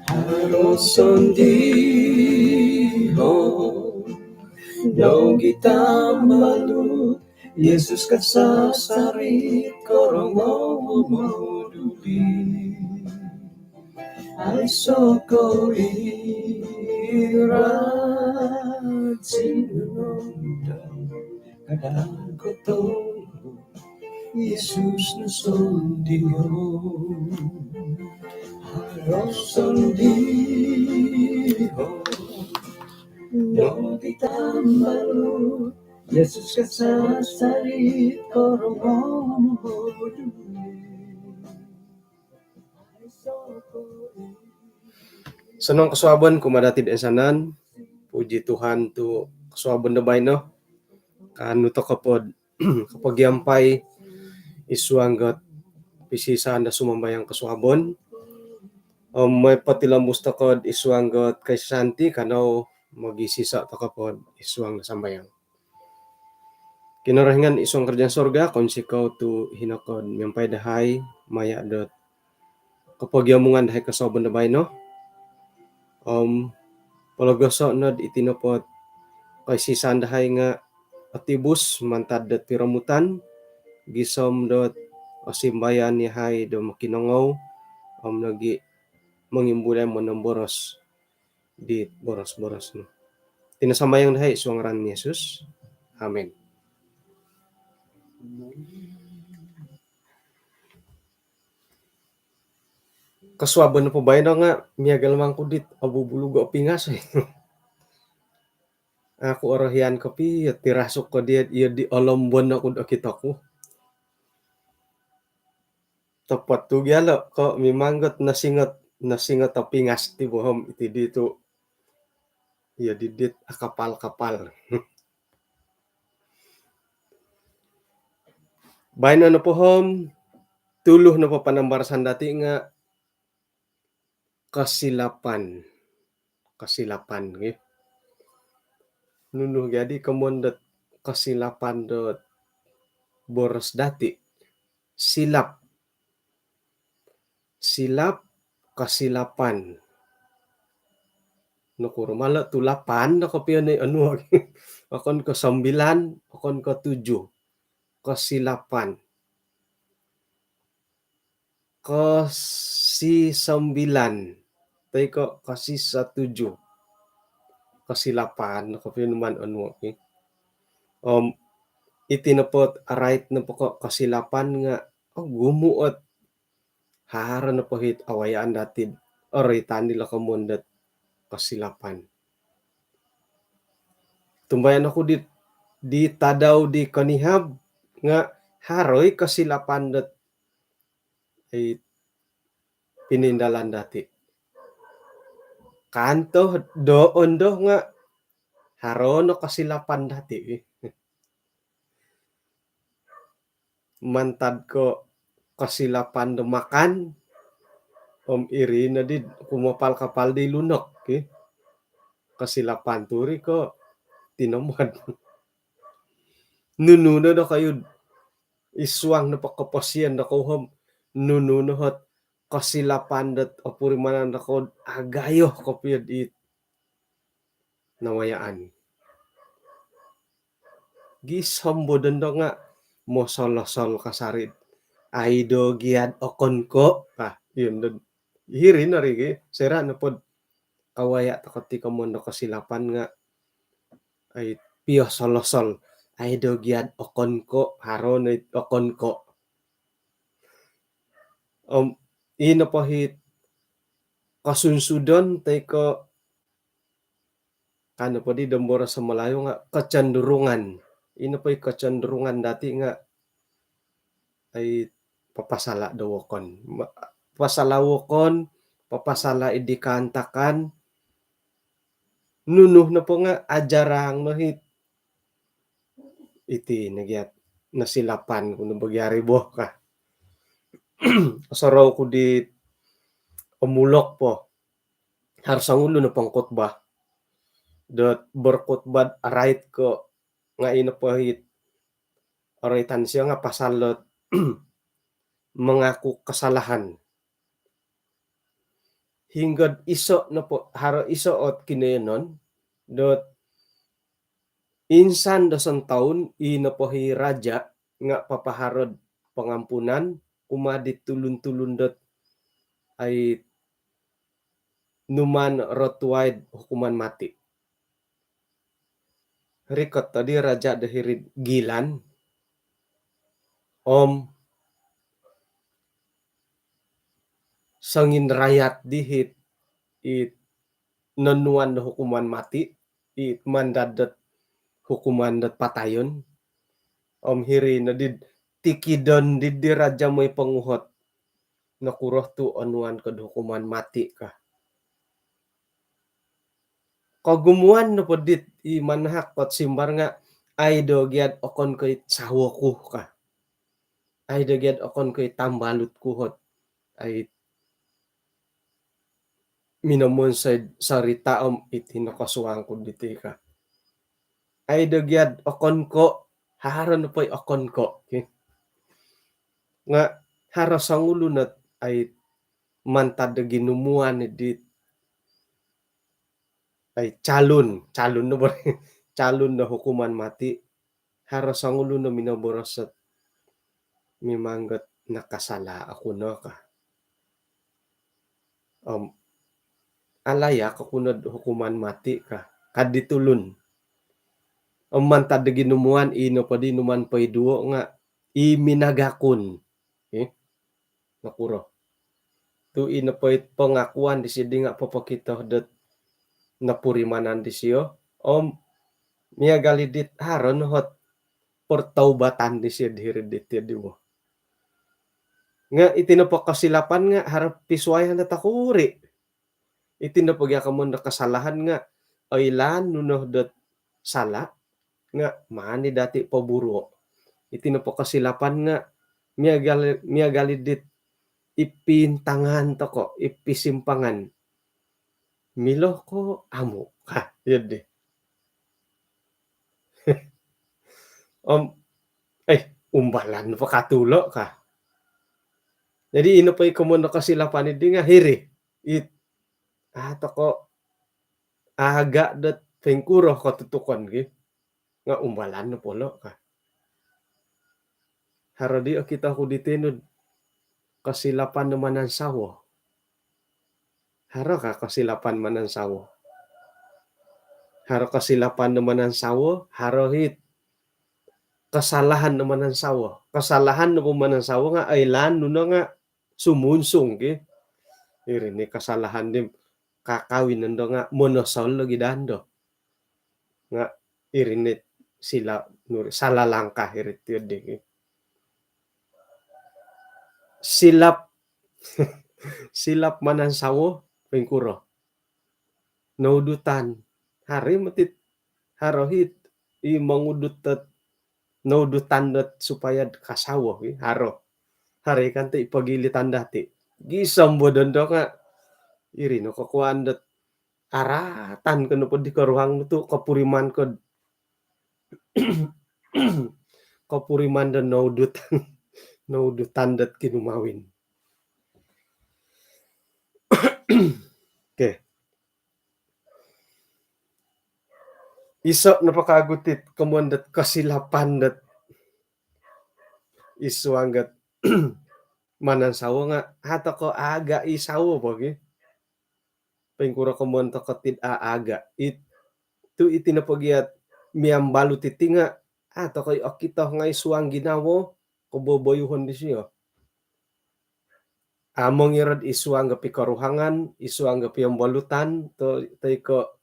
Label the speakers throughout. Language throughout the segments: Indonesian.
Speaker 1: Arosondiho Yogita malu Yesus kasasarit korongo moduli Aisoko irat sinunodang kadang kotong Yesus nusondiyo Arosondiho Yogita malu Yesus kasasarit korongo moduli Senang kesuaban kumadati esanan puji Tuhan tu kesuaban debay no kanu to kapag yampay isuanggat pisisan da sumambayang kesuabon may patilamus to kod isuanggat kay Santi kanaw magisisa to kapod isuang da sambayang kinarahingan isuang kerjaan sorga konsikaw tu hinakod yampay dahay maya dot kapag yamungan dahay kesuaban debay no palagaso nad itinopot kay sisan dahay nga atibus mantad dat piramutan gisom dot osimbayan ni hay do makinangaw nagi mangimbulay mo ng boros di boros-boros no. Tinasambayang dahay isuang ran ni Jesus. Amen. Kasuaban na po ba yun nga miyagal man ko dit abubulugo pingas eh. Ako orahian ko pi tirasok ko diet iya di alombon ako dakita ko. Tapat tu gyalo ko mimanggot nasingot ta pingas ti bohom iti dito. Iya didit akapal-kapal. Bayan na po hom tuluh na po panambarasan dati nga kasilapan okay? Nunuh jadi kemondet kasilapan dot boros dati silap kasilapan nakuro mala tulapan na kapian ni anu akon ko 9 akon ko 7 kasilapan kasi 9 tay ko kasi sa 7 kasilapan na kapian naman anu okay itinapot right na po ko kasilapan nga gumuot hahara na po hit awayaan dati oritan nila kamundat kasilapan. Tumbayan ako di tadaw di kanihab nga haroy kasilapan dat ay pinindalan dati. Kanto doon do nga haro no kasilapan dati mantad ko kasilapan do makan iri na di kumapal kapal di lunok okay? Kasilapan turi ko tinamad nununo na kayo isuang na pakapasyan na kohom nununo hot kasilapan dat apurimanan na ko agayo kopiyad it nawayaan gisambo dendo nga mo sol kasarit aido giad okon ko yun dun hirin na rigi sera na pod kawaya takoti kamondo kasilapan nga ay piyo solosol aido giad okon ko haron okon ko ino po hit kasunsudon tay ko kano po di dambora sa malayo nga kacenderungan ino po kacenderungan dati nga ay papasala dawokon pasalawokon papasala idikantakan nunuh na po nga ajarang mahit iti nagyat nasilapan kuno bagyari bo ka asaraw ko di umulok po harsang ulo na pangkot ba dot berkotbad right ko nga ino po hit oritan siya nga pasalot mengaku kesalahan hinggod iso na po haro isuot kinayonon dot insan dasan taon inapohi raja nga papaharod pangampunan kumadit tulun-tulun dot ay numan rotuaid hukuman mati. Rikot tadi raja dahirid gilan om sangin rakyat dihit it nanuan na hukuman mati it mandadat hukuman dat patayon om hiri na did tikidon did di raja mo'y panguhot na kuroh tu anuan kad hukuman mati ka. Kagumuan na po dit i manhak pat simbar nga ay do gyad okon ko'y sawo ko ka. Ay do gyad okon ko'y tambalut kuhot ay minamon sa ritaom it hinakasuang ko diti ka. Ay do gyad okon ko haron na po'y okon ko. Okay? Nga haro sang ulunat ay mantad da ginumuan dit ay calon na ba calon na hukuman mati haro sang ulo na minaboros at mimanggat nakasala ako no ka alaya kakunod hukuman mati ka kaditulun ang mantad da ginumuan ino pa di numan pa'y duo nga iminagakon nakuro tu ino pa'y pangakuan di sidi nga papakita dat napurimanan di siyo miya galidit haron hot portaubatan di siya dihiridit di mo nga itinapakasilapan nga harap piswayan na takuri itinapagya ka mo na kasalahan nga aylan nuno dat sala nga mani dati paburo itinapakasilapan nga miya galidit ipintangan to ko ipisimpangan milo ko amo ka yun di umbalan pa katulo ka jadi ino pa ikomono kasilapan di nga hiri it ato ko aga dat pengkuro ko tutukon gi nga umbalan no polo ka haradi kita ko ditenod kasilapan naman ang sawo haro ka kasilapan man ang sawo haro kasilapan naman ang sawo haro hit kasalahan naman ang sawo kasalahan naman ang sawo nga aylan nuno nga sumunsong gi irini kasalahan dim kakawin nando nga monosol lagi dando nga irinit sila salalangka irit yun di silap man ang sawo pengkuro naudutan hari matit harohit i mangudut tat naudutan dat supaya kasawo haro hari kan ti ipagilitan dati gisam bodondo nga iri no kakuan dat aratan kano po di karuhang to kapuriman ko kapuriman dan naudutan dat kinumawin. Okay. Iso napakagutit kamondat kasilapan dat iswanggat manan sawo nga hata ko aga isawo bogi pengkura kamonta katid aaga itu itinapagiat miambalo titi nga ato koy akita nga iswang ginawo kuboboyuhon di siya among irad iswang ga pikaruhangan iswang ga piambalutan to tay ko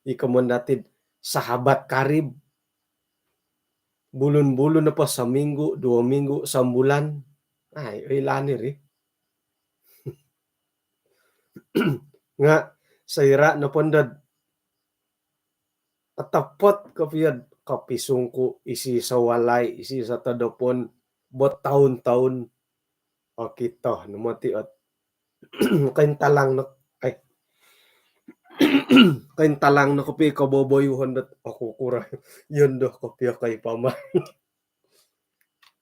Speaker 1: ikamondatid sahabat karib bulun-bulun na pa sa minggu 2 minggu sa bulan ay ilani ri nga sayra na pondad atapot kapiyad kapisungko isi sa walay isi sa tadopon bot taon-taon o kita namati at kaintalang na ay kaintalang na kapi kaboboyuhon dat ako kura yun do kapi kay pama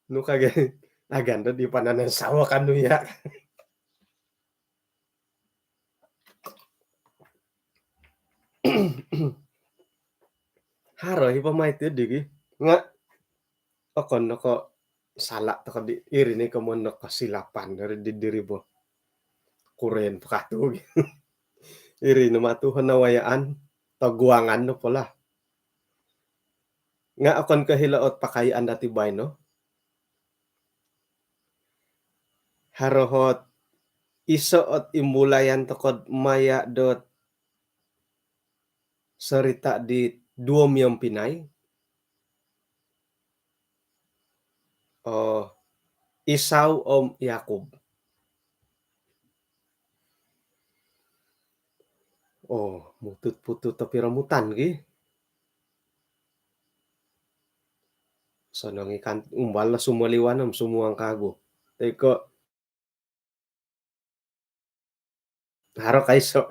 Speaker 1: no kagay aganda di pananan sawa kanuya Haro hipamay ti digi, nga okon nako sala to kadi iri ni kamon no kasilapan dari didiribo kuren pakatu iri na matuhan na wayaan taguangan no pala. Nga akon kahilaot pakayaan dati bay no, harohot isoot imbulayan tokod maya dot cerita di duom yang Pinay. Oh, Isaw om Yakub. Oh, mutut-putut tapi rambutan gi. Sanang ikan umbal na sumaliwanam sumuang kago. Teko haro kaiso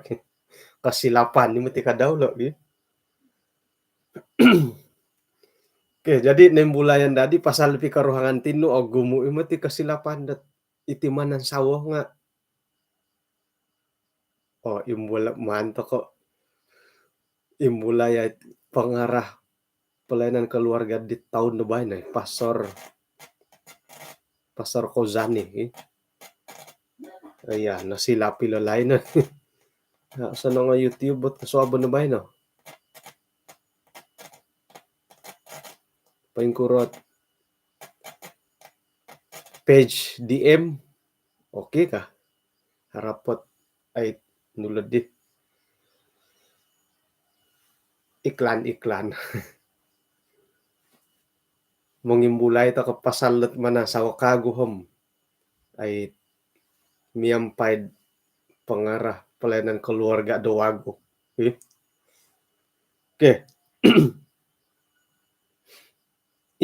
Speaker 1: kasilapan ni mati kadaulo gi. Oke, jadi nembulayan dadi pasal pi karuhangan tinu o gumu imati kasilapan dat itimanan sawah nga. Oh, imbula manto kok imbulaya pengarah pelayanan keluarga di tahun depan nih pasar Kozani iya nasilapi lain na sa nga YouTube bot kasuabo na ba no paingkurot page DM okay ka harapot ay nulad di iklan mongimbulay ta kapasalat mana sa kaguhom ay miyampay pengarah pelayanan keluarga doago okay.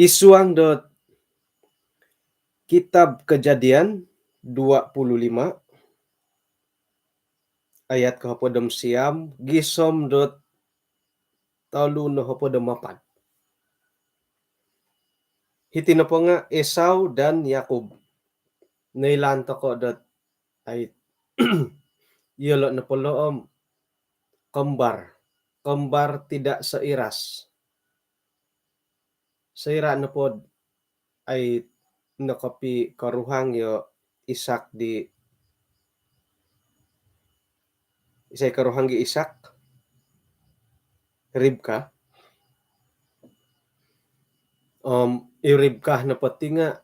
Speaker 1: Isuang dot Kitab Kejadian 25 ayat kahapodem siam gisom dot talu no hapodem 4. Hiti na po nga Esau dan Yakub. Nailanto ko dot ay yolo na poloom kembar tidak seiras. Seira na pod ay nakapi karuhang yo Isak di isay karuhang gi Isak Ribka iribka na pati nga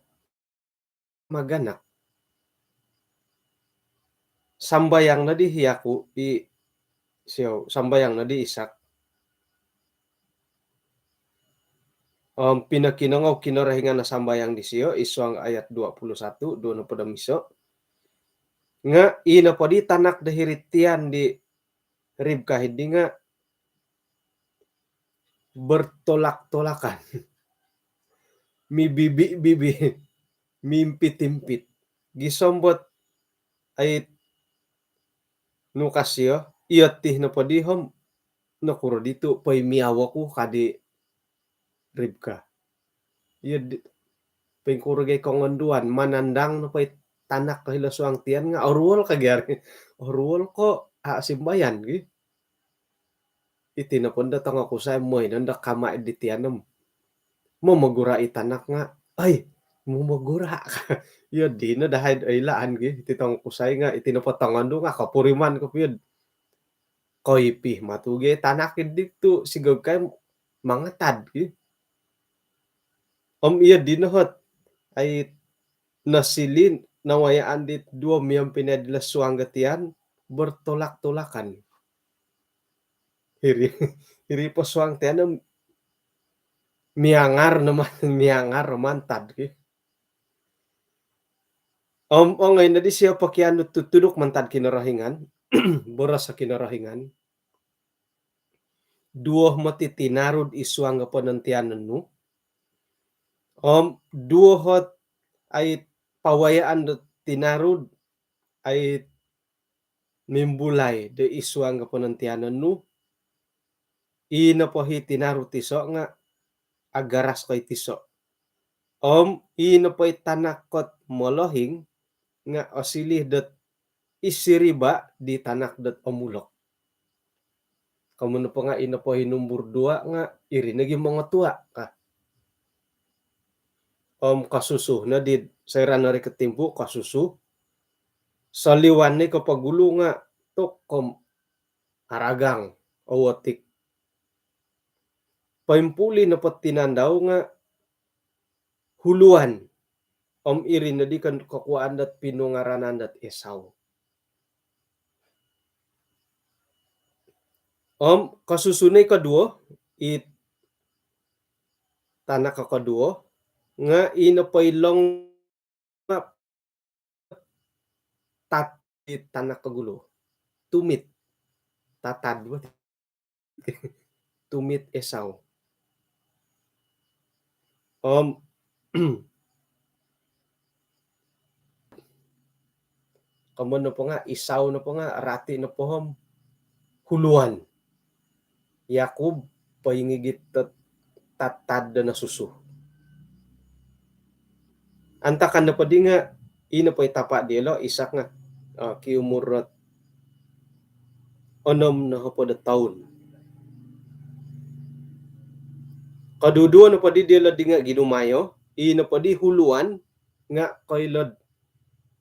Speaker 1: maganak sambayang na di hiyaku sambayang na di Isak pinakinangaw kinarahingan na sambayang di siyo iswang ayat 21 doon na padamiso nga ina pa di tanak dahiritian di Ribka hindi nga bertolak-tolakan mi bibi mimpit-impit gisombot ay nukasyo iyatih na padihom nakuro dito pay miyawa ko kadi Ribka iya pengkurugay kongonduan manandang na pay tanak kahila suang tiyan nga orwol kagyari orwol ko simbayan gi iti na punda tong ako sa moy nanda kama editianam mo magura itanak nga ay mo magura ka yun di na dahil ay laan gi iti tong kusay nga iti na patangan do nga kapuriman ko yun koipi matuge tanak dito sigag kay mangatad gi iya dinahot ay nasilin nawayaan dit dua miyang pinadala suanggatian bertolak-tolakan hiri po suang tianam miangar naman miangar mantad ki ngay na di siya pakiano tutudok mantad kinarahingan boras sa kinarahingan duoh matitinarod isuang nga panantianan no duohot ay pawayaan do tinarod ay mimbulay de isuang nga panantianan no ina po hi tinarod tiso nga agaras ko'y tiso ina po'y tanakot molohing nga osilih dot isiriba di tanak dot omulok Kamu po nga inapoy numbur 2 nga iri naging mga tua ka. Kasusuh na did sayran na ri katimpo kasusuh. Saliwan ni kapagulo nga tok aragang awatik. Paimpuli na pat tinandaw nga huluan. Iri na di kan kakuan dat pinungaranan dat Esau. Kasusunay kadua it tanak kadua nga inapailong nga tat it tanak kagulo. Tumit tatad ba? Tumit Esau. Kamu na po nga Esau na po nga rati na po huluan. Yakub paingigit tatad na susu. Antakan na pa di nga ina pa itapa di lo isak nga kiumurot onom na po da taon. Kaduduan na pa di la di nga ginumayo ina pa di huluan nga kailod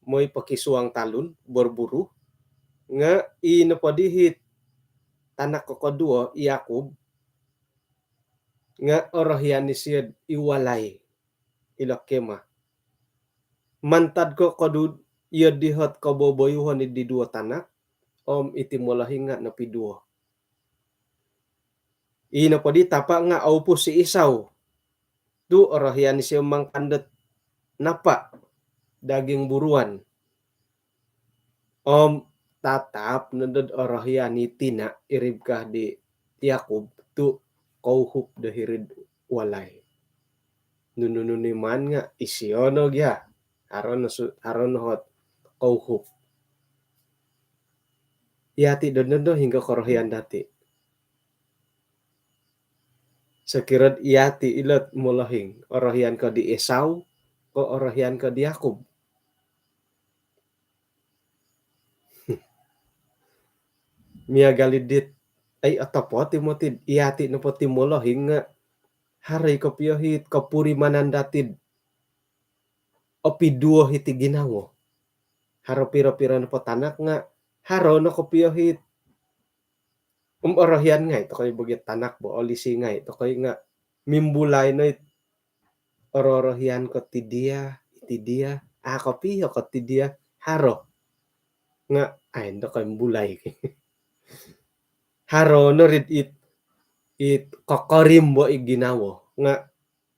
Speaker 1: mo'y pakisuang talon borburu nga ina pa di hit tanak ko kadua Yakub nga orahyan ni siya iwalay ilakema. Mantad ko kadud iya dihat kaboboyuhan ni di dua tanak itimulahi nga na pidua. Ina pa di tapa nga aupo si Esau. Tu orahyan ni siya mangkandat napa daging buruan. Tatap nandad orahyan ni tina iribkah di Yakub tu kauhup dahirid walay. Nununiman nga isyono gya. Aron hot kauhup. Yati dodo hingga korahyan dati. Sekirad iyati ilat mulahing orahyan ka di Esau ko orahyan ka di Yakub. Mia galidit ay atapo timotid iyati na po timulahing nga haray ko piyahit kapuri manandatid opiduo hiti ginawo. Haro pira-pira na po tanak nga haro na ko piyahit orahyan nga ito kayo bagit tanak bo olisi nga ito kayo nga mimbulay na ororahyan ko itidia ako piyo ko tidia haro nga ay ito kayo mbulay haro no rid it kokorim bo iginawo nga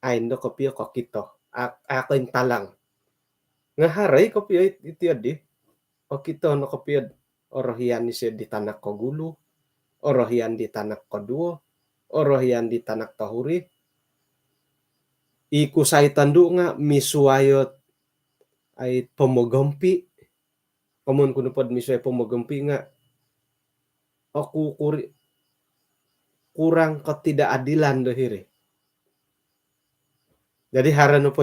Speaker 1: ay ito ko piyo ko kito ako yung talang nga haray ko piyo itiadi o kito no ko piyo orahyan ni siya di tanak ko gulo orahyan di tanak kadua, orahyan di tanak tahuri. Ikusay tandu nga misuayot ay pomogampi. Kamun kuno pod misuay pomogampi nga aku kurang ketidakadilan dahiri. Jadi harano po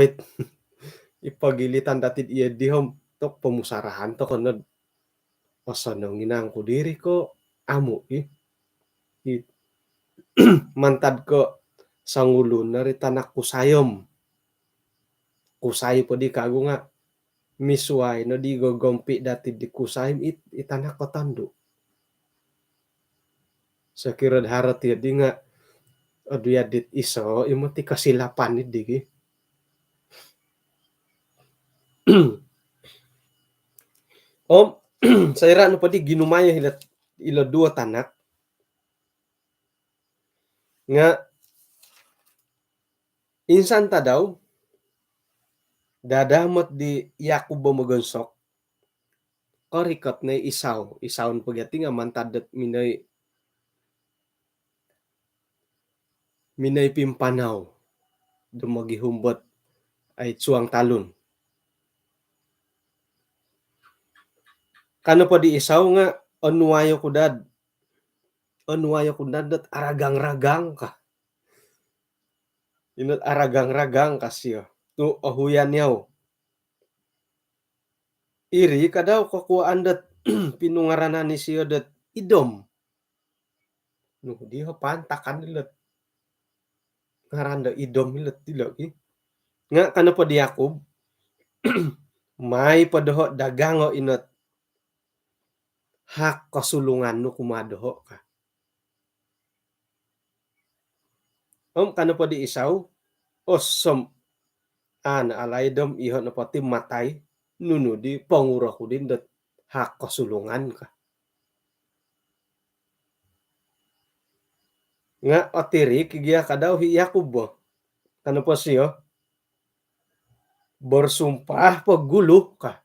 Speaker 1: ipagilitan datid iya dihom tok pemusarahan to kanod pasanong inang ko diri ko amo mantad ko sangulun na ri tanak kusayom. Kusay po di kago nga misuay no di gogompi dati di kusayom itanak ko tando. Sakirad harat ya di nga aduyadit iso imo ti kasilapan ni digi. Sayra no pa di ginumaya ila dua tanak nga insan ta daw dadamot di Yakub magonsok korikot na isaw pagati nga mantadat minay pimpanaw dumagihumbot ay tsuang talon. Kano pa di isaw nga onwayo kudad dat aragang-ragang ka. Inot aragang-ragang kasyo. Tu ahuyan yaw. Iri ka daw kakuan dat pinungaranan ni siyo dat idom. Nu di pantakan ilet ngaranda idom ilet tilo ki. Nga kana po di Yakub may padoho dagango inot hak kasulungan nu kumadoho ka. Kana po di Isaw osom alay dom iho na pati matay nunu di pangura ko din dat hak kasulungan ka. Nga otiri kigya kadaw hi Yakub bo. Kana po siyo bersumpah pagulo ka.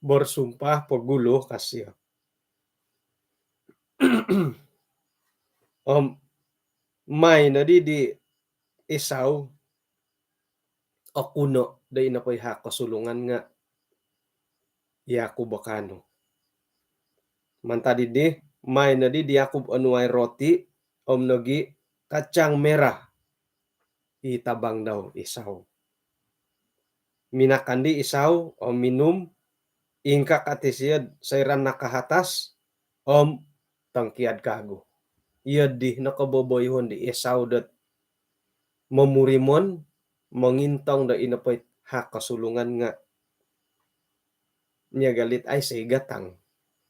Speaker 1: Bersumpah pagulo kasya. May na di Isaw o kuno day na po'y hak kasulungan nga Yakub bakano. Mantadi di may na di Yakub anuay roti nogi kacang merah itabang daw Isaw. Minakan di Isaw o minum ingkak atisiyad sayran nakahatas tangkiad kago. Iya di nakaboboyhon di Isaw dat mamurimon mangintong da inapoy hak kasulungan nga niya galit ay say gatang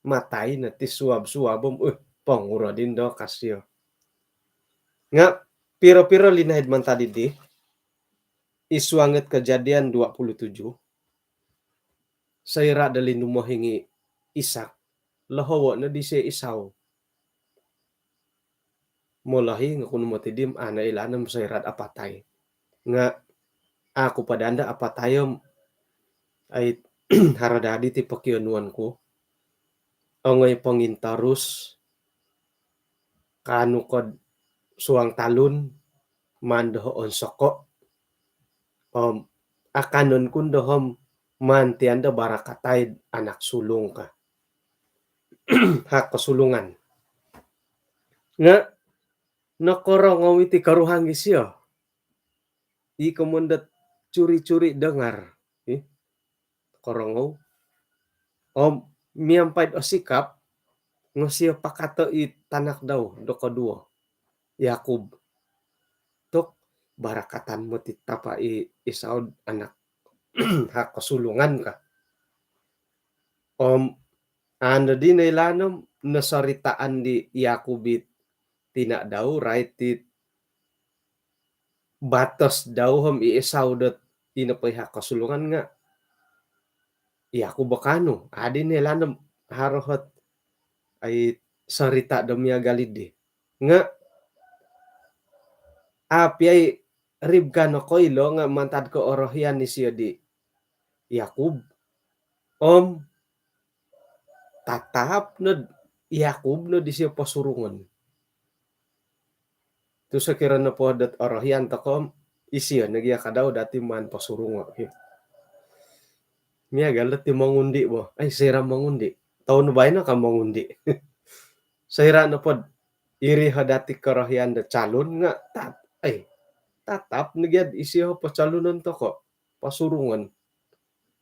Speaker 1: matay na ti suwab-suwabom pangura din daw kasyo. Nga piro-piro linahid man tadi di iswanget kejadian 27 sayra dali numohingi Isak lahawa na di siya Isaw mulahi nga kuno matidim ana ilanam sayrat apatay nga ako padanda apatayom ay haradadi ti pakianuan ko angay pangintarus kanu kod suang talun mandoho on soko akanon kun dohom mantianda barakatay anak sulung ka. Hak kasulungan nga nakorongaw iti karuhang isyo di kamundat curi-curi dengar korongaw miyampay o sikap nga siya pakato tanak daw do kadua Yakub tok barakatan mo titapa Isaw anak hak kasulungan ka. Ano di nailanom nasaritaan di Yakubit tina daw right it batas daw Isaw dat inapoy hak kasulungan nga Yakub bakano adi nailanom harohot ay sarita damya galidi nga api ay ribkano koilo nga mantad ko orohyan ni siya di Yakub tatap na Yakub na di siya pasurungan to sa kira na po dat orohyan takom isiya nagya kadaw dati man pasurungo miya galat ti mangundi bo ay sira mangundi taon na ba na ka mangundi sira na po iri hadati karohyan da calon nga tatap nagyad isiya pacalunan to ko pasurungan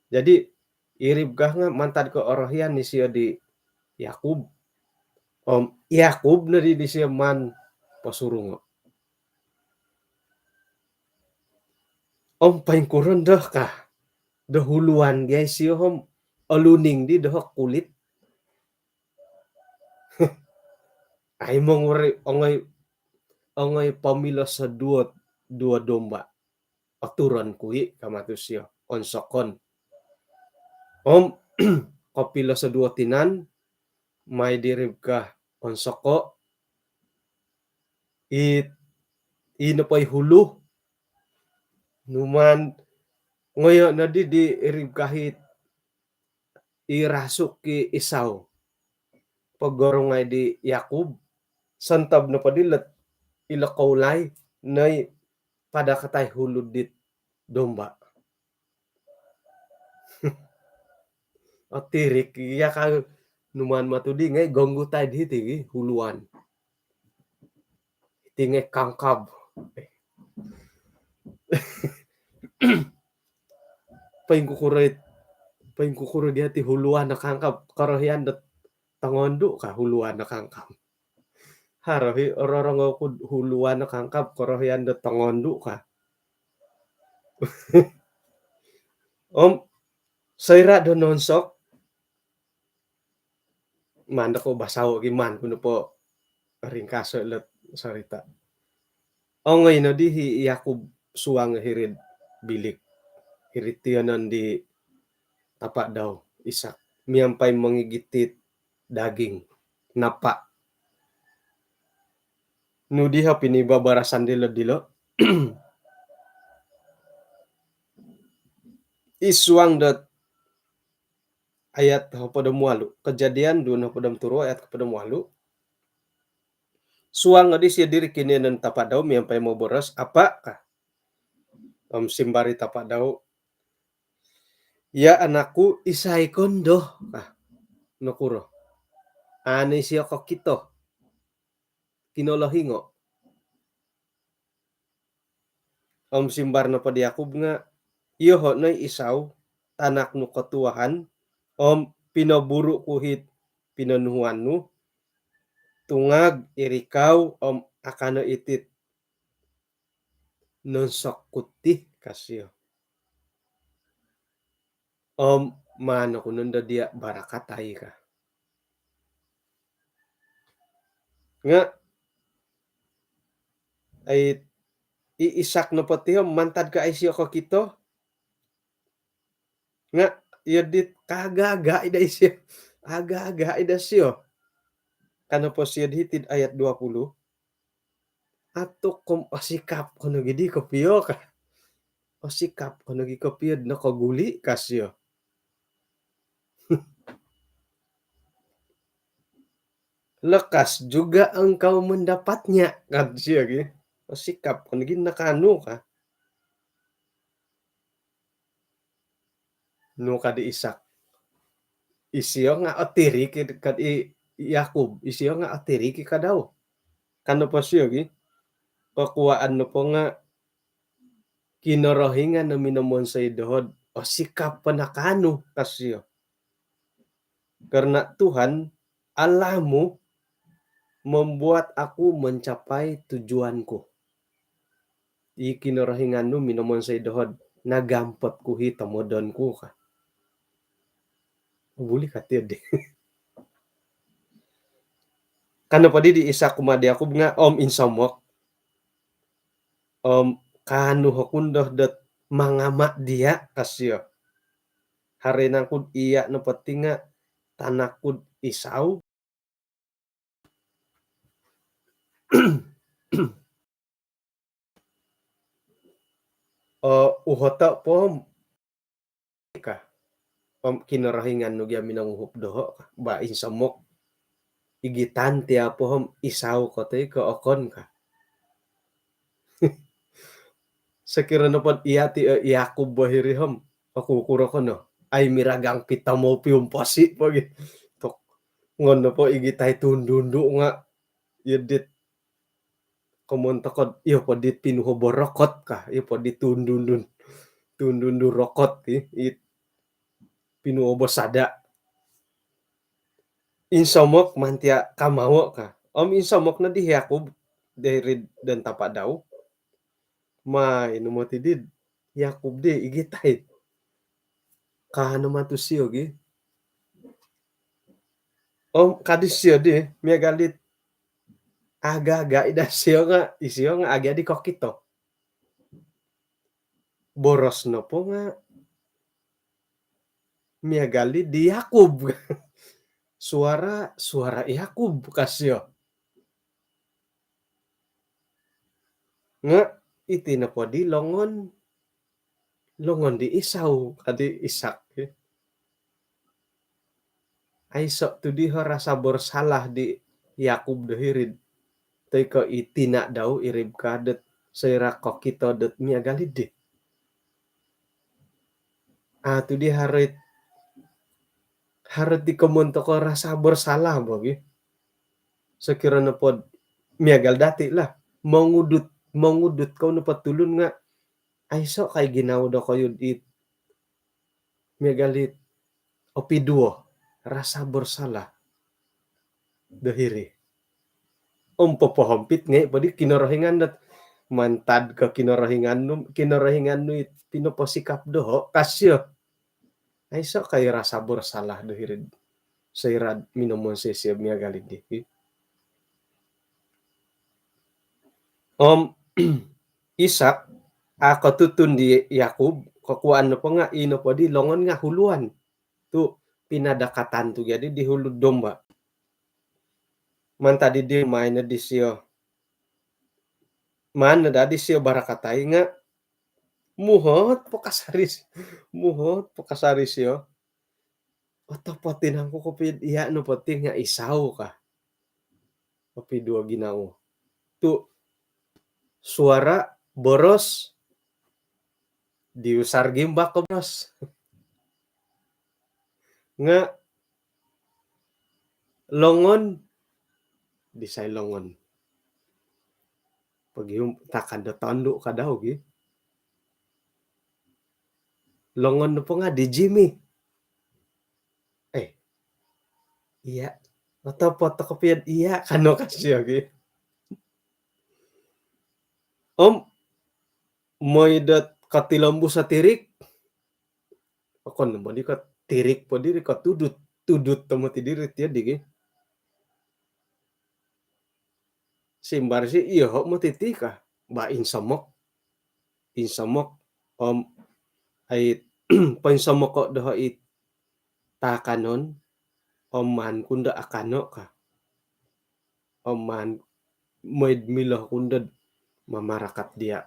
Speaker 1: jadi irib ka nga mantad ko orohyan ni siya di Yakub Yakub na di siya man pasurungo paingkuron dah ka dahuluan guys siya aluning di dah kulit ay mong ongay pamila sa dua domba aturan kui kamatus siya onsokon kapila sa dua tinan may dirib ka onsoko inapay hulu numan ngayon na di irib kahit irasok ki Isaw pagorong ngay di Yakub santab na padilat ilakaulay na pada katay hulud dit domba at tirik iya ka numan matudi ngay gonggutay diti huluan iti ngay kangkab paingkukurit di huluan na kangkab karohyan dat tangondo ka huluan na kangkab Harahi roronggo kud huluan kangkap korohian de tongondu ka. Om seira do nonsok mandek ko basao gi man kuno po ringkas let sarita. Ongay no di Yakub suang hirid bilik. Hirit tiyanan di tapak daw Ishak. Miyampay mangigitit daging napa. Nudiha pinibabarasan dilo. Iswang dat ayat pada mualu. Kejadian dun pada turu ayat pada mualu. Suang adi siya diri kini nan tapak daw miyampay mo boras apa kah? Simbari tapak daw. Ya anakku isay kondo kah? Nokuro. Ani siya kokito. Kinolohingo. Simbar na pa di Yakub nga iyo ho na isaw anak no katuahan pinaburu kuhit pinanuhan no tungag irikaw akano itit non sokuti kasyo mano kunon da dia barakatay ka nga ay iisak no pati mantad ka ay siya ko kito nga yadit kagaga ida siya aga ida siya kano po siya hitid ayat 20 ato kom asikap kono gidi kopiyo ka asikap kono gi kopiyo na kaguli kasyo lekas juga engkau mendapatnya kan siya gi asikap kono gi nakano ka no kadi Ishak isiyo nga otiri kad i Yakub isiyo nga otiri ki kadaw kano po siya gi pakuaan no po nga kinorohingan na minamon sa idohod o sikap panakano kasyo karena Tuhan alamu membuat aku mencapai tujuanku ikinorohingan no minamon sa idohod nagampot ku hitamodon ku ka buli katid kano pa di isa kumadi ako nga insamok kano hakundoh dat mangama dia kasyo harenang kud iya no pati nga tanakud isaw uhota po ka kinarahingan no gyami nang uhupdoho ba insamok igitan ti apo isaw ko tay ko okon ka sekira no pod iya ti Yakub bahirihom ako kuro ko no ay miragang pita mo piumpasi pagi tok ngono po igitay tundundu nga yedit kumonta kod iyo po dit pinuho borokot ka iyo po dit tundundu rokot it pinuho bosada insamok mantia kamawo ka insamok na di Yakub dari dan tapak daw inumo ti did Yakub di igitay kano matusyo gi kadis siya di miya galit aga ida siya nga isiyo nga aga di kokito boros no po nga miya galit di Yakub suara Yakub kasyo nga iti na po di longon di isaw kadi Ishak ay so to di rasa bersalah di Yakub dahirid tay ko itina daw irib kadet sayra kokito det miya galit di to di harit di komonto ko rasa bersalah bogi sekira na pod miyagal dati lah mangudut ko na patulun nga ay so kay ginaw do ko yun it miyagalit opiduo rasa bersalah dahiri Papahampit nga padi kinarahingan dat mantad ka kinarahingan no pinopasikap doho kasyo ay so kay rasa bersalah do hirid sairad minumon sesya miya galid di. Isak ako tutun di Yakub kakuan no pa nga ino pa di longon nga huluan tu pinadakatan tu jadi di hulu domba man tadi di main na di siyo man na di siyo barakatai nga muhot po kasari siyo oto patin ko kopid iya no patin nga isaw ka kopi dua ginao tu suara boros diusar gimbak ko bros nga longon disay longon pag yung takan da tando ka daw gi longon no po nga di Jimmy iya atau fotokopian iya kano kasyo gi moy dat katilambu sa tirik akon naman di ka tirik po diri ka tudut tamo ti diri ti digi simbar si iyo mo titi ka ba insamok ay pansamok ko doha it takanon man kunda akano ka man moyd milah kunda mamarakat dia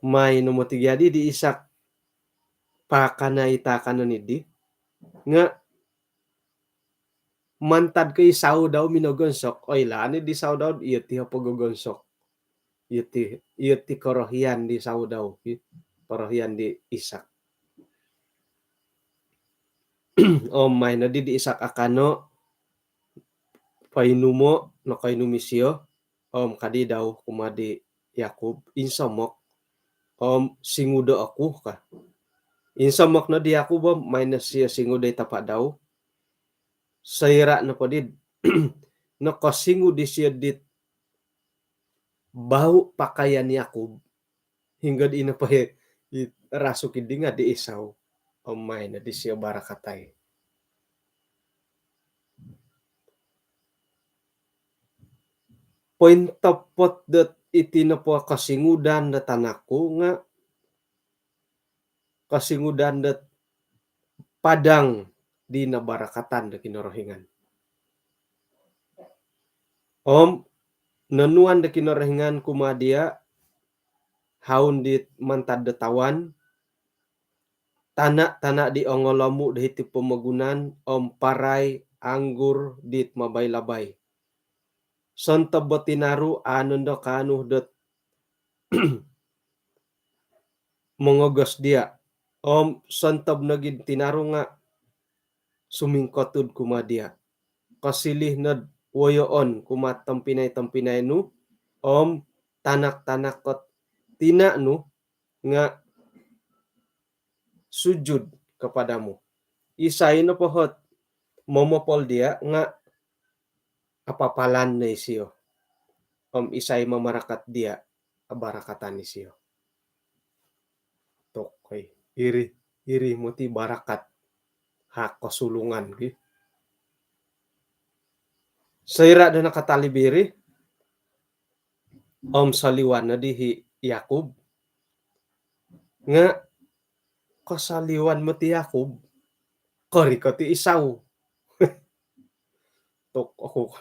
Speaker 1: may no mo tigyadi di isak pakanay takanon idi nga mantad kay saw daw minogonsok oy lani di saw daw iya ti pagogonsok iya ti korohian di saw daw korohian di isak may na di isak akano painumo no kainumisyo kadi daw kumadi Yakub insamok singudo aku ka insamok na di Yakub minus siya singuday tapa daw sayra na padid no kasingu di siya dit bau pakaian Yakub hingga di ina pa rasukin di nga di isaw may na di siya barakatay point tapot dat itino po kasingudan na tanako nga kasingudan dat padang di nabarakatan da kinorohingan nanuan da kinorohingan kumadia haun dit mantad da tawan tana di ongolamu dahiti pemagunan paray anggur dit mabay-labay sonto botinaru anon do kanuh dot mongogos dia sontob nagid tinaru nga sumingkotud kumadia kasilih nad woyoon kumat tampinay nu tanak kot tina nu nga sujud kepadamu isay no pohot momopol dia nga apapalan na isiyo isay mamarakat dia barakatan isiyo tokoy iri mo ti barakat kasulungan gi sayra da nakatalibiri saliwan na dihi Yakub nga kasaliwan mo ti Yakub kari ka ti isaw tok ako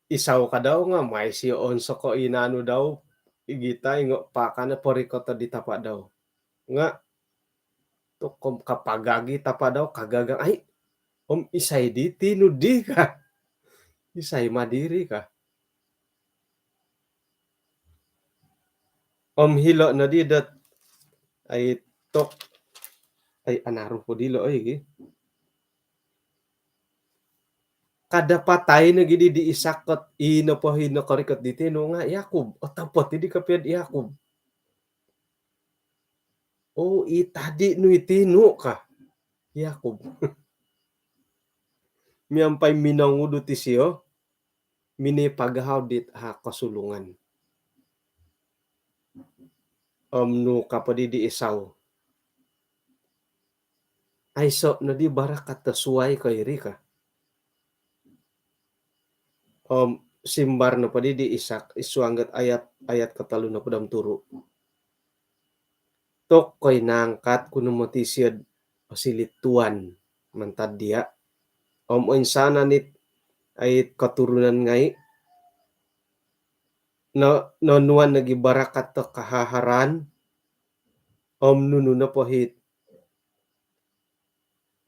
Speaker 1: isaw ka daw nga may siya onso ko inano daw igitay nga pakana porikota di tapa daw nga to kapagagi tapa daw kagagang ay isay di tinudi ka isay madiri ka hilo na di dat ay tok ay anaro po dilo ay kada patay na gidi di isakot ino po hino korikot di tino nga Yakub o tapot di kapiyad Yakub itadi no itino ka Yakub miampay minangudo ti siyo, minipagahaw dit ha kasulungan. No kapadi di isaw. Ay so no di bara katasuay ko iri ka. Simbar no padi di isak isuanggat ayat katalo na padam turo. Tok koy nangkat kuno mo ti siyad pasilituan mantad dia. Insana nit ay katurunan ngay no nuan nagibarakat to kahaharan nuno na pahit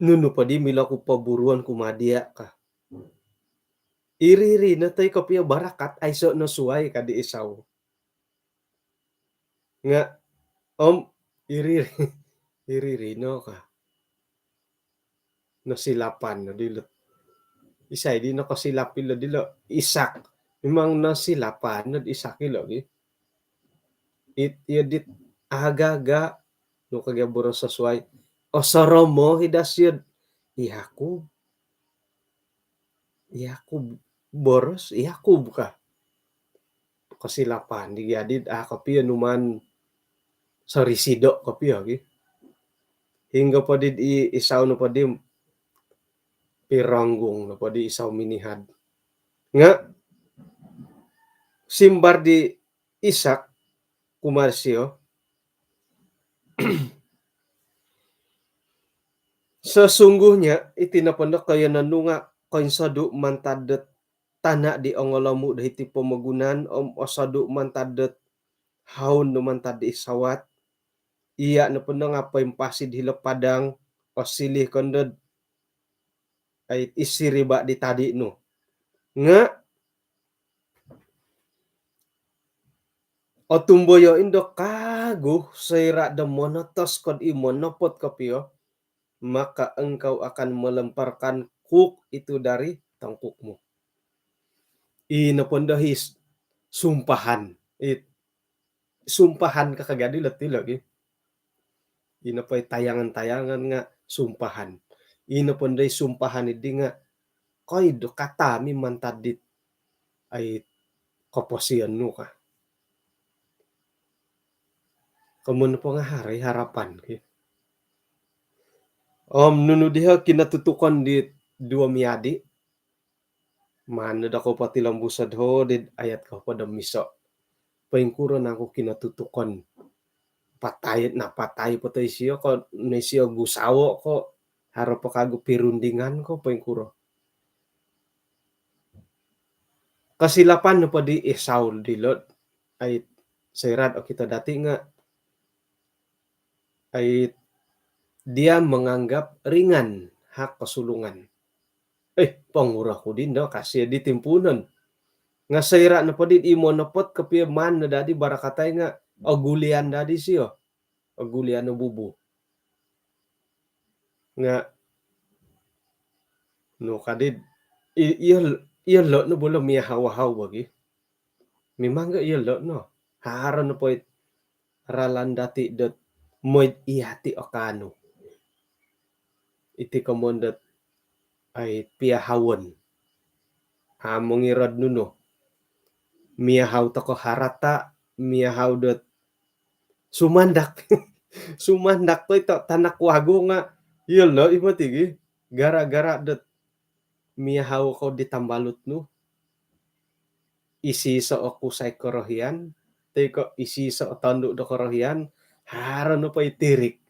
Speaker 1: nuno pa di mila ko paburuan kumadia ka. Iriri na tay kapya barakat ay so no suway ka di isaw. Nga iriri iriri no ka. Nasilapan no dilo. Isay di no kasilapin lo dilo isak. Memang nasilapan no isak ilo gi. Yadit agaga no kagyaburo sa suway. O soromo hidasyod. Yakub boros Yakub ka. Kasilapan di yadit kapya numan sa risido kapya gi. Hingga pa di isaw no pa di piranggong no pa di isaw minihad. Nga simbar di Isak kumarsyo sesungguhnya itinapandak kaya nanunga kainsadu mantadet tana di ongolamu dahiti pemagunan osadu mantadet haun no mantad isawat iya na pandang apa yung pasid hilap padang osilih kondod ay isiriba di tadi no nga o tumboyo indo kago sayra da monotos kod imonopot kapio maka engkau akan melemparkan kuk itu dari tangkukmu. Inapondahis sumpahan. Sumpahan kakagadi lati lagi. Inapay tayangan-tayangan nga sumpahan. Inaponday sumpahan idi nga koy do katami mantadit ay koposian no ka. Kamun po nga hari harapan. Nuno diha kinatutukan di dua miadi. Manad ako pati lambusad ho did ayat ka pa miso. Paingkuran ako kinatutukan. Patay patay siya ko na siya gusawo ko harap pa kago pirundingan ko paingkuro. Kasilapan no pa di Esau dilot ay sayrad o kita dati nga ay dia menganggap ringan hak kasulungan. Pangura ko din daw kasi di timpunan. Nga sayra na pa din imonopot kapya man na dadi barakatay nga agulian dadi siyo. Agulian na bubu. Nga no kadid iya lo no bolo miya hawa-haw bagi. Memang ga iya lo no. Haran na po ralan dati dot moid iyati okano. Iti kamondat ay piyahawon. Mongirad nuno. Miyahaw to ko harata, miyahaw dot sumandak. Sumandak to ito tanakwago nga. Yun lo, imatigi. Gara-gara dot miyahaw ko ditambalot no. Isiso o kusay korohian. Teko isiso o tando do korohian. Haran no pa itirik.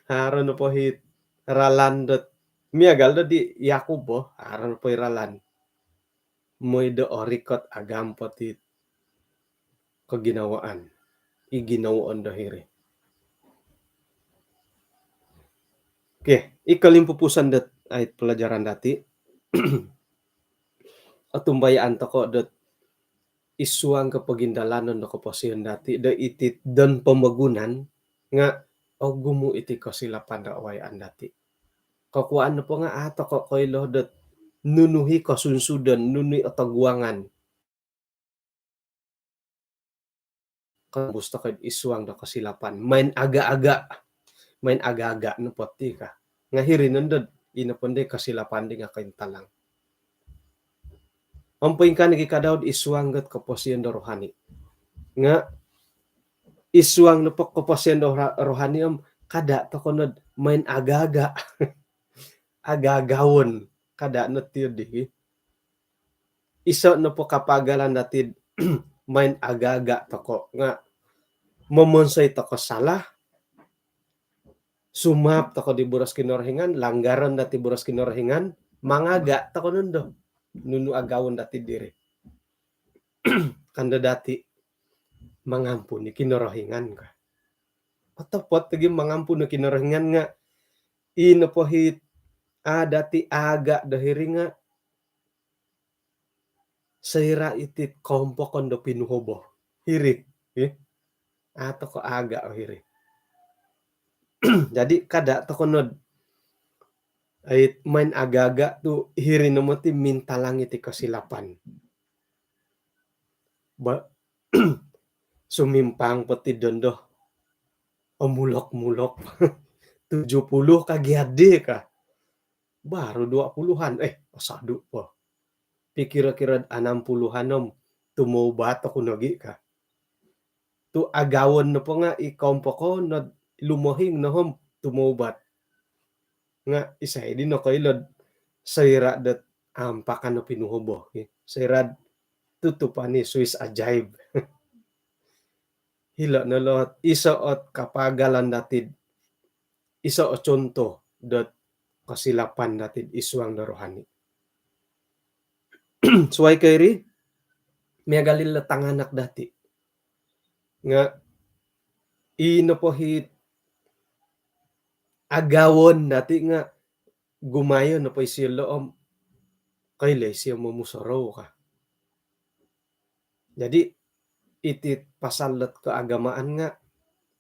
Speaker 1: Haran no pa hit ralan dot miyagal do di Yakubo. Haran no pa ralan. Moy do orikot agam pati kaginawaan. Iginawaan dahiri. Okay, ikalimpupusan dat ay pelajaran dati. Atumbayaan to ko dat isuang kapagindalanon na kapasiyon dati da itit dan pamagunan nga gumu iti kasilapan da awayan dati. Kakuan na po nga ato ko koylo dat nunuhi kasunsudan, nunuhi atagwangan. Kamusta kay isuang da kasilapan. Main aga-aga no pati ka. ngahiri nandod inaponde kasilapan di nga kaintalang. Ampoy ka nagi kadaud isuanggat kapasian da rohani. Nga isuang nepok kapasian da rohani kada to konod main agaga agagawon kada natid di. Iso no po kapagalan datid main agaga toko nga momonsay toko salah sumap toko di buras kinorhingan langgaran dati buras kinorhingan mangaga toko nundo nunu agawon dati diri kanda dati mangampuni kinorohingan ka patapot tagi mangampuni kinorohingan nga ino po hit dati aga dahiri nga sayra itit kompokon do pinuhobo hiri ato ko aga o hiri. Jadi kada to konod ay main agaga tu hiri no ti mintalang iti kasilapan. Ba sumimpang peti dondo mulok-mulok 70 kagiade ka. Baru 20-an asadu po. Pikira-kira 60-an tumaubat ako nagi ka. Tu agawon na po nga ikompo ko na lumohing na tumaubat. Nga isa din no kailod sayra dat ampakan no pinuhubo. Sayra tutupan ni Swiss ajaib. Hila na lot isaot kapagalan datid isa o contoh dat kasilapan datid isuang na rohani. Suway kairi miagalil tanganak dati nga inopohit agawon dati nga gumayon na po isiloom kailay siya mamusaraw ka. Jadi itit pasalat keagamaan nga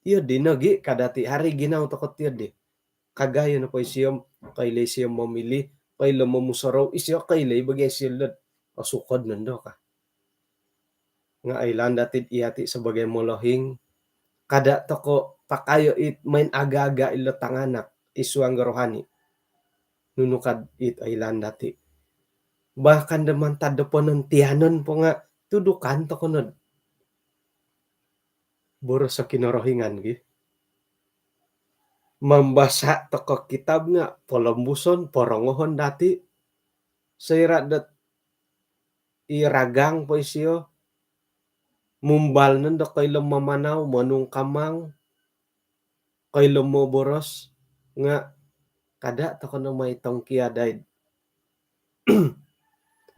Speaker 1: iya dinagi kadati hari ginaw takot iya di kagayo na po isiyom kailay siya mamili kailay mamusaraw isyo kailay bagay silad asukod nando ka nga ailan datid iati sebagai molohing kada toko pakayo it main agaga ilo tanganak isuang rohani nunukad it ailan dati bahkan deman tadaponon tianon po nga tudukan to kunod boros sa kinorohingan gi mambasa toko kitab nga polombuson porongohon dati sayra dat iragang po isiyo mumbal nando kailo mamanaw manung kamang kailo mo boros nga kada to kono may tongkia daid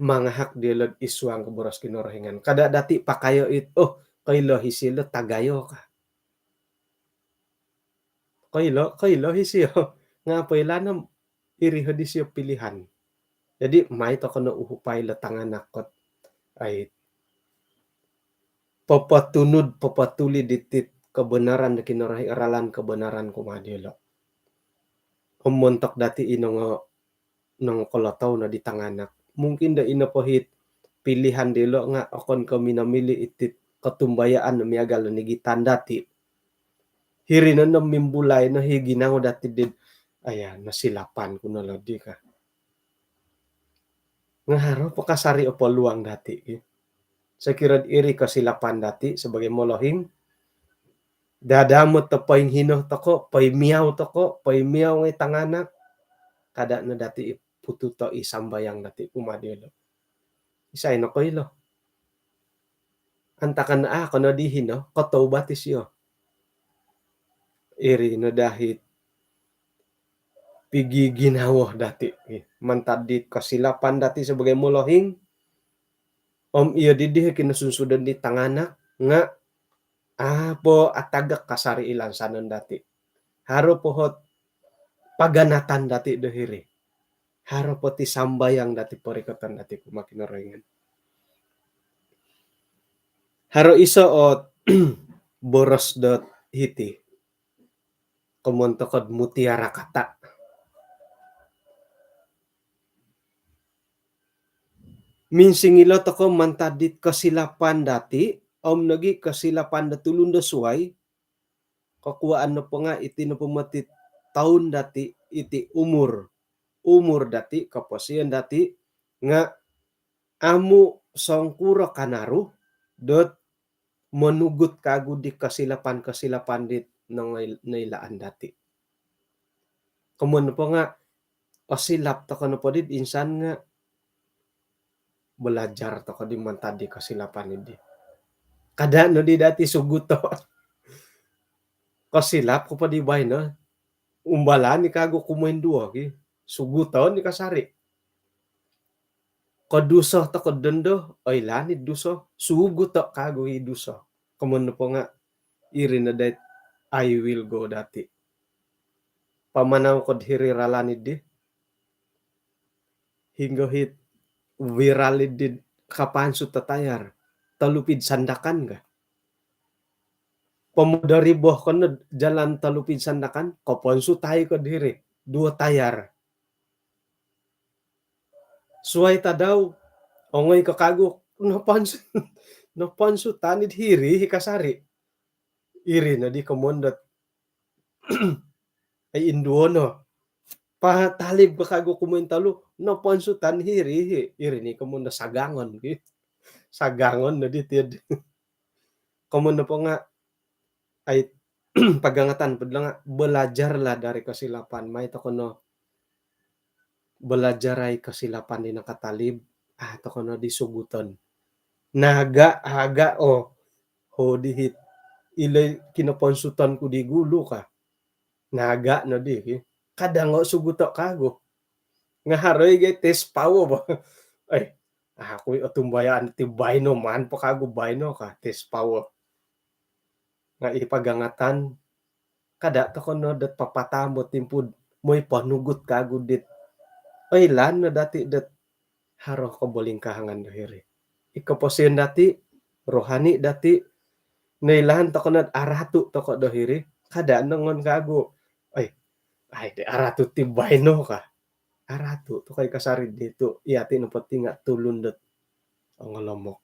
Speaker 1: mangahak dilod isuang ke boros kinorohingan kada dati pakayo it kailo hisilo tagayo ka kailo hisio nga pailanam iriho disyo pilihan jadi may to kono uhupay latangan akot ay papatuli ditit kebenaran na kinarahi aralan kebenaran kumadilo. Umontok dati inong nang kolataw na di tanganak. Mungkin da inapohit pilihan dilo nga akon kami namili itit katumbayaan na miagal na nigitan dati. Hirinan na mimbulay na higinaw dati din. Ayan, nasilapan ko na lodi ka. Nga haro pa kasari o paluang dati. Sa kirad iri kasilapan dati sebagai molohing dadamot to paing hino toko pay miyaw toko pay miyaw ngay tanganak kada na dati pututo isambayang dati umadilo isay no koilo antakan na ako na di hino kotaw batis yo iri na dahit pigi ginawa dati mantadit kasilapan dati sebagai molohing iya didih kinasunsudan di tanganak nga po atagak kasari ilan sanon dati haro pohot paganatan dati dahiri haro poti sambayang dati porikotan dati kumakinorengan haro iso ot boros dot hiti kumontokod mutiara kata minsing ilo toko mantadit kasilapan dati nagi kasilapan da tulun da suway kakuaan na po nga iti na pumatit tahun dati iti umur dati kaposian dati nga amu songkuro kanaru dot menugut kagu di kasilapan dit nailaan dati. Kemun po nga pasilap to kono po dit insan nga belajar to ko di mantad di kasilapan idi. Kada no di dati sugut to. Kasilap ko pa di bay no. Umbala ni kago kumain dua ki. Suguton ni kasari. Koduso to kodendo oy lanid duso. Sugut to kago i duso. Kemun po nga irin na dat I will go dati. Pamanaw ko hiriralanid di. Hingga hit viralid di kapansu tatayar. Talupid sandakan ga. Pemudari boh kono jalan talupid sandakan. Kapansu tayo ko diri. 2 tayar. Suway ta daw. Ongoy kakagok. Napansu tanid hiri hikasari. Iri na di kamundot. Ay induono. Patalib kakago kumentalo. Napansu tan hiri. Iri ni kamunda sagangon. Sagangon na di tid. Kamunda po nga ay pagangatan padla nga belajarlah dari kasilapan. May to kono belajar ay kasilapan di nakatalib. To kono disuguton. Naga haga ho dihit ilay kinaponsutan ko di gulo ka. Naga na di. Kadang suguto kago. Nga haroy gay test pawo ba. Ay, ako'y atumbayaan ti bayno man po kago bayno ka test pawo. Nga ipagangatan kada to kono dat papatamot timpud mo'y panugot kago dit. Ay lan na dati dat haro ko boling kahangan dahiri. Ikaposin dati rohani dati nailahan to kono aratu to ko dahiri kada nangon kago. Ay di aratu ti bayno ka. Aratu to kay kasari dito iyati no pati nga tulundot ang lamok.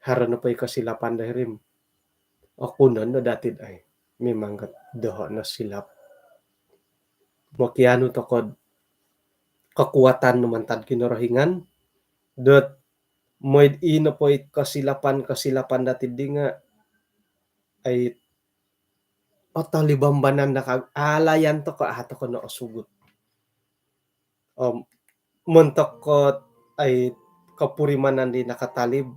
Speaker 1: Haro na pa'y kasilapan dahirim. Ako na datid ay may manggat doho na silap. Makiano to kod kakuatan naman tad kinorohingan. Dot mo'y ino po'y kasilapan datid di nga ay talibambanan na alayan to ko ato ko na osugot. Montok ko ay kapurimanan di nakatalib.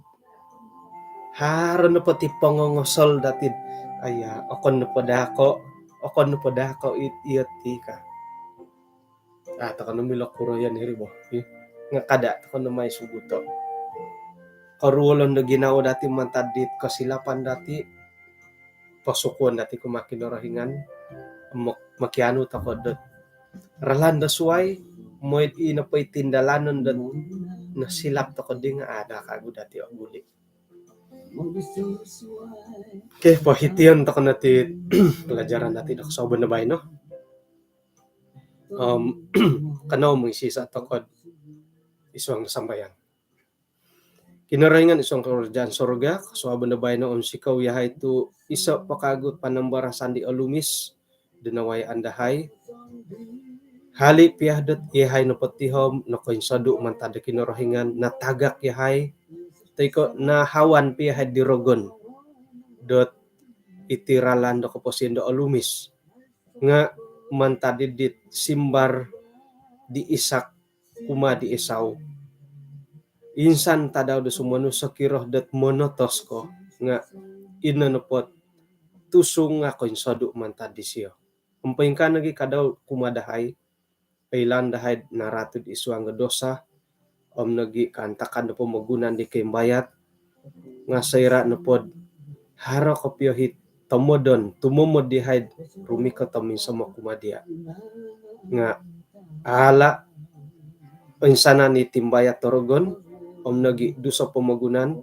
Speaker 1: Haro na pati pangongosol datid. Ay okon no podako iti ka. Ato ka no milokuro yan hiribo. Nga kada to ko na may suguto. Karulon na ginawa dati mantad dit kasilapan dati. Pasukuan dati kumakinorohingan. Makiano ta ko dot. Ralanda suway. Mo'y ina po'y tindalanon dot. Nasilap ta ko di nga ada kago dati o gulik. Okay, pahitiyan ta ko nati pelajaran natin ako sa uban na bay, no? Kanaw mo isisa ta ko iswang nasambayan. Kinarahingan isang karudyan sorga, kasuaban na bay na sikaw yahay to isa pakagot panambarasan di alumis, dinaway andahay. Hali piyahdot yahay no patihom, no koinsado mantada kinarahingan, natagak yahay, tayko na hawan piyahay di rogon, dot itiralan do kaposindo alumis, nga mantadidit simbar di isak kuma di isaw. Insan tadaw do sumano sa kiroh dat monotos ko nga inanupot tusong nga koinsado man tadi siya. Umpayin ka nagi kadaw kumadahay pailan dahay naratod iswang dosa nagi kantakan po magunan di kay bayat nga sayra no pod haro ko piyohit tomodon tumumod dihay rumiko tamin sa makumadia nga ala insanan ni timbayat torogon nagi dusa pamagunan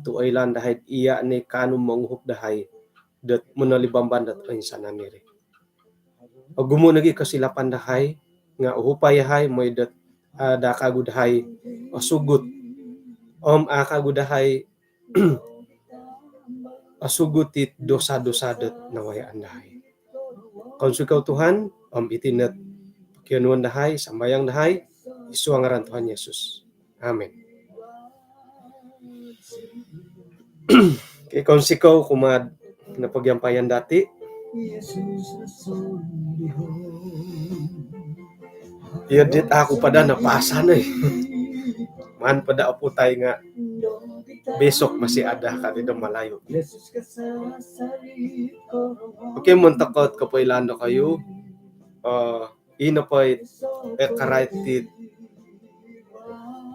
Speaker 1: tuaylan dahay iya ni kanum manguhop dahay dat munalibamban dat insanan niri. Gumo nagi kasilapan dahay nga uhupay hay moy dat da kagudahay sugut akagudahay asugutit dosa-dosa dat nawayaan dahay. Kaunsukaw Tuhan, itinet kianuan dahay, sambayang dahay, isu ang ngaran Tuhan Yesus. Amen. Kay kaunsukaw kumad napagyampayan dati, yadit ako pada napasa na man pada apo tayo nga besok masih ada kanina malayo. Okay, muntakot kapailano kayo. Inapay karaitit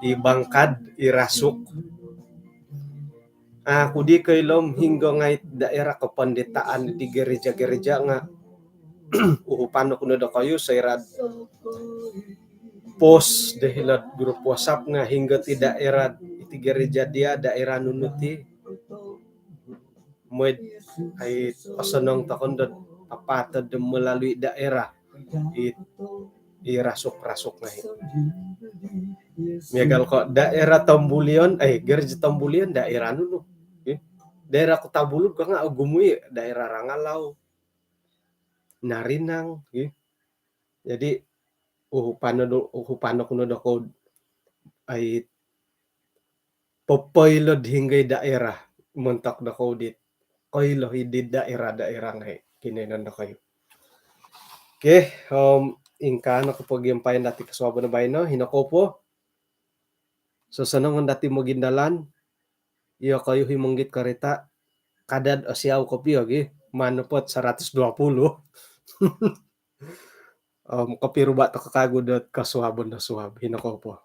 Speaker 1: ibangkad irasuk. Kudi kailom hingga ngay daerah kepanditaan di gereja-gereja nga uhupan ko na kayo sa irad post dahil grup WhatsApp nga hingga ti daerah iti gereja dia daerah nunuti moed ay pasanong takon dot papatad melalui daerah irasuk-rasuk na Megal ko daerah Tambulion gereja Tambulion daerah nuno daerah Kutabulog ka nga gumui daerah Rangalau Narinang jadi uhupano kuno ko ay papailod hinggay daerah muntak na ko dit kailo hindi daerah nga kininan na kayo. Okay, ingka nakapagyampayan dati kaswabo na bayan no hinako po. So sanong dati magindalan iya kayo himanggit karita kadad asyaw kopi manupot 120. Kapiruba ta kakagod at kaswabon na suwab hinako po.